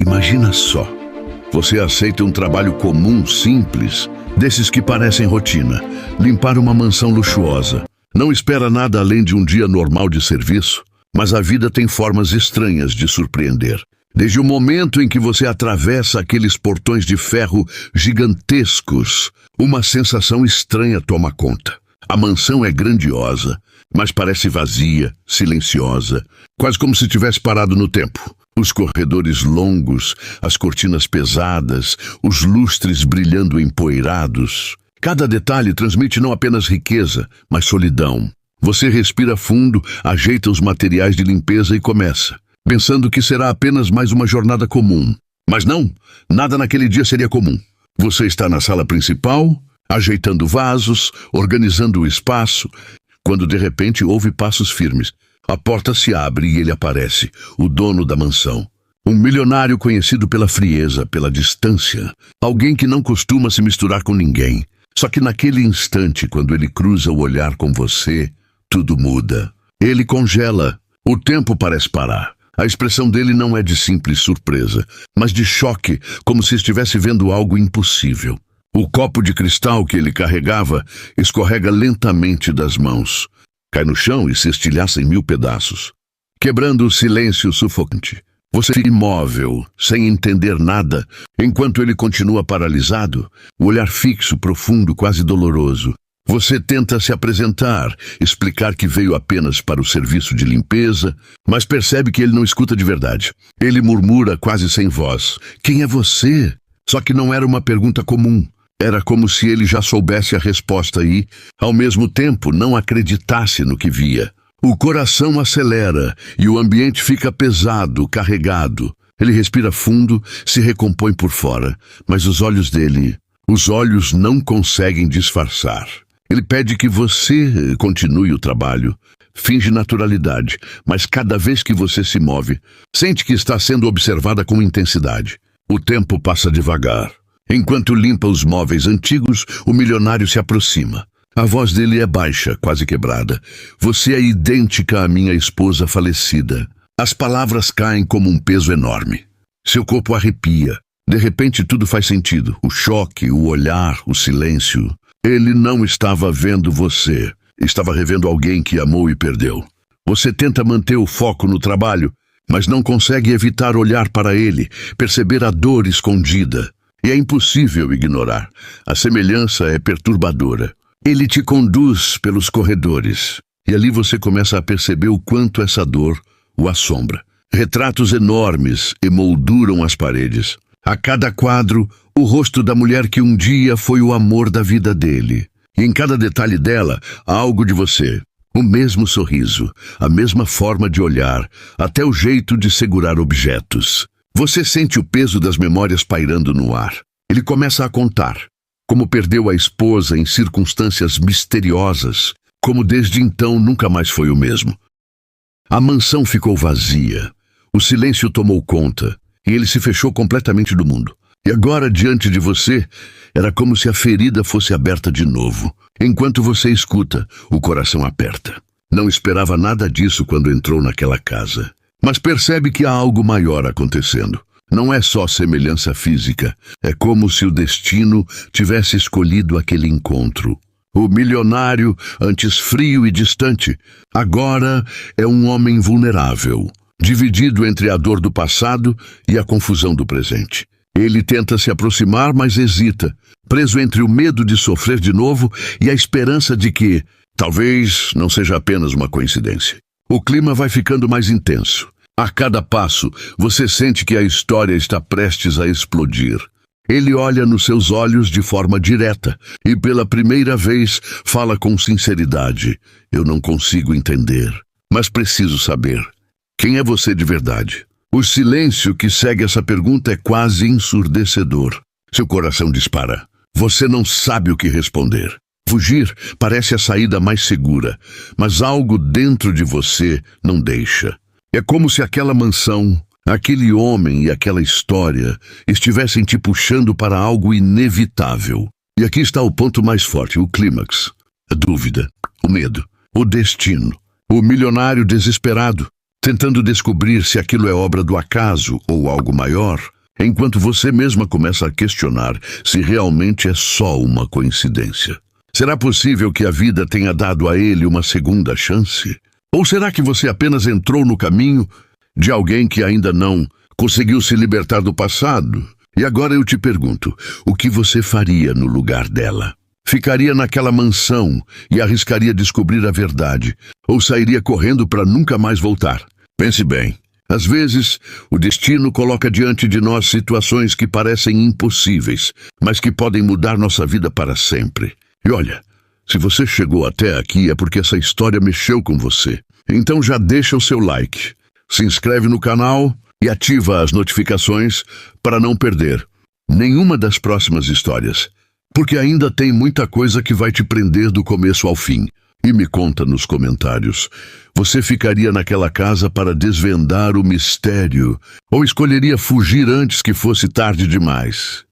Imagina só, você aceita um trabalho comum, simples, desses que parecem rotina, limpar uma mansão luxuosa. Não espera nada além de um dia normal de serviço, mas a vida tem formas estranhas de surpreender. Desde o momento em que você atravessa aqueles portões de ferro gigantescos, uma sensação estranha toma conta. A mansão é grandiosa, mas parece vazia, silenciosa, quase como se tivesse parado no tempo. Os corredores longos, as cortinas pesadas, os lustres brilhando empoeirados. Cada detalhe transmite não apenas riqueza, mas solidão. Você respira fundo, ajeita os materiais de limpeza e começa, pensando que será apenas mais uma jornada comum. Mas não, nada naquele dia seria comum. Você está na sala principal, ajeitando vasos, organizando o espaço, quando de repente ouve passos firmes. A porta se abre e ele aparece, o dono da mansão. Um milionário conhecido pela frieza, pela distância. Alguém que não costuma se misturar com ninguém. Só que naquele instante, quando ele cruza o olhar com você, tudo muda. Ele congela. O tempo parece parar. A expressão dele não é de simples surpresa, mas de choque, como se estivesse vendo algo impossível. O copo de cristal que ele carregava escorrega lentamente das mãos. Cai no chão e se estilhaça em 1000 pedaços, quebrando o silêncio sufocante. Você fica imóvel, sem entender nada, enquanto ele continua paralisado, o olhar fixo, profundo, quase doloroso. Você tenta se apresentar, explicar que veio apenas para o serviço de limpeza, mas percebe que ele não escuta de verdade. Ele murmura quase sem voz: "Quem é você?" Só que não era uma pergunta comum. Era como se ele já soubesse a resposta e, ao mesmo tempo, não acreditasse no que via. O coração acelera e o ambiente fica pesado, carregado. Ele respira fundo, se recompõe por fora, mas os olhos não conseguem disfarçar. Ele pede que você continue o trabalho. Finge naturalidade, mas cada vez que você se move, sente que está sendo observada com intensidade. O tempo passa devagar. Enquanto limpa os móveis antigos, o milionário se aproxima. A voz dele é baixa, quase quebrada. "Você é idêntica à minha esposa falecida." As palavras caem como um peso enorme. Seu corpo arrepia. De repente tudo faz sentido. O choque, o olhar, o silêncio. Ele não estava vendo você. Estava revendo alguém que amou e perdeu. Você tenta manter o foco no trabalho, mas não consegue evitar olhar para ele, perceber a dor escondida. E é impossível ignorar. A semelhança é perturbadora. Ele te conduz pelos corredores. E ali você começa a perceber o quanto essa dor o assombra. Retratos enormes emolduram as paredes. A cada quadro, o rosto da mulher que um dia foi o amor da vida dele. E em cada detalhe dela, há algo de você. O mesmo sorriso, a mesma forma de olhar, até o jeito de segurar objetos. Você sente o peso das memórias pairando no ar. Ele começa a contar. Como perdeu a esposa em circunstâncias misteriosas. Como desde então nunca mais foi o mesmo. A mansão ficou vazia. O silêncio tomou conta. E ele se fechou completamente do mundo. E agora, diante de você, era como se a ferida fosse aberta de novo. Enquanto você escuta, o coração aperta. Não esperava nada disso quando entrou naquela casa. Mas percebe que há algo maior acontecendo. Não é só semelhança física. É como se o destino tivesse escolhido aquele encontro. O milionário, antes frio e distante, agora é um homem vulnerável, dividido entre a dor do passado e a confusão do presente. Ele tenta se aproximar, mas hesita, preso entre o medo de sofrer de novo e a esperança de que, talvez, não seja apenas uma coincidência. O clima vai ficando mais intenso. A cada passo, você sente que a história está prestes a explodir. Ele olha nos seus olhos de forma direta e, pela primeira vez, fala com sinceridade. "Eu não consigo entender, mas preciso saber. Quem é você de verdade?" O silêncio que segue essa pergunta é quase ensurdecedor. Seu coração dispara. Você não sabe o que responder. Fugir parece a saída mais segura, mas algo dentro de você não deixa. É como se aquela mansão, aquele homem e aquela história estivessem te puxando para algo inevitável. E aqui está o ponto mais forte, o clímax. A dúvida, o medo, o destino, o milionário desesperado. tentando descobrir se aquilo é obra do acaso ou algo maior, enquanto você mesma começa a questionar se realmente é só uma coincidência. Será possível que a vida tenha dado a ele uma segunda chance? Ou será que você apenas entrou no caminho de alguém que ainda não conseguiu se libertar do passado? E agora eu te pergunto, o que você faria no lugar dela? Ficaria naquela mansão e arriscaria descobrir a verdade, ou sairia correndo para nunca mais voltar? Pense bem, às vezes o destino coloca diante de nós situações que parecem impossíveis, mas que podem mudar nossa vida para sempre. E olha, se você chegou até aqui é porque essa história mexeu com você. Então já deixa o seu like, se inscreve no canal e ativa as notificações para não perder nenhuma das próximas histórias, porque ainda tem muita coisa que vai te prender do começo ao fim. E me conta nos comentários, você ficaria naquela casa para desvendar o mistério ou escolheria fugir antes que fosse tarde demais?